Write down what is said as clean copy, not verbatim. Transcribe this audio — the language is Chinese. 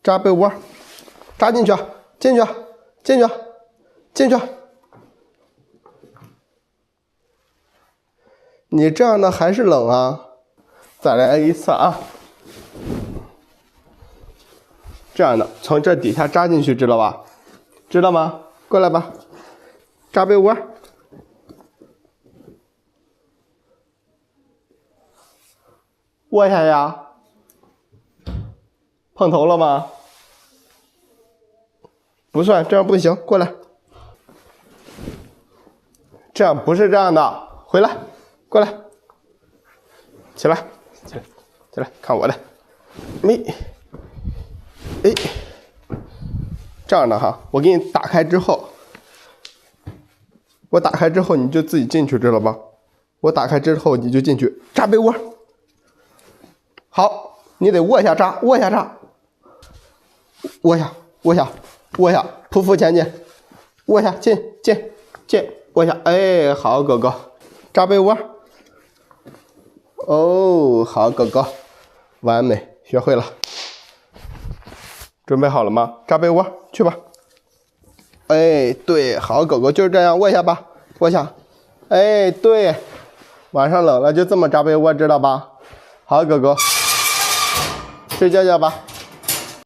扎被窝，扎进去，进去，进去，进去。你这样的还是冷啊？再来一次啊！这样的，从这底下扎进去，知道吧？知道吗？过来吧，扎被窝。窝下呀。碰头了吗？不算，这样不行，过来。这样不是这样的，回来，过来，起来，起来，起来，看我的，哎，这样的哈，我给你打开之后，我打开之后你就自己进去，知道吧？我打开之后你就进去扎被窝。好，你得卧下扎，卧下扎，卧下，卧下，卧下，匍匐前进，卧下，进，卧下，哎，好狗狗，扎被窝。哦，好狗狗，完美，学会了。准备好了吗？扎被窝，去吧。哎，对，好狗狗就是这样，卧下吧，卧下。哎，对，晚上冷了就这么扎被窝，知道吧？好狗狗，睡觉觉吧。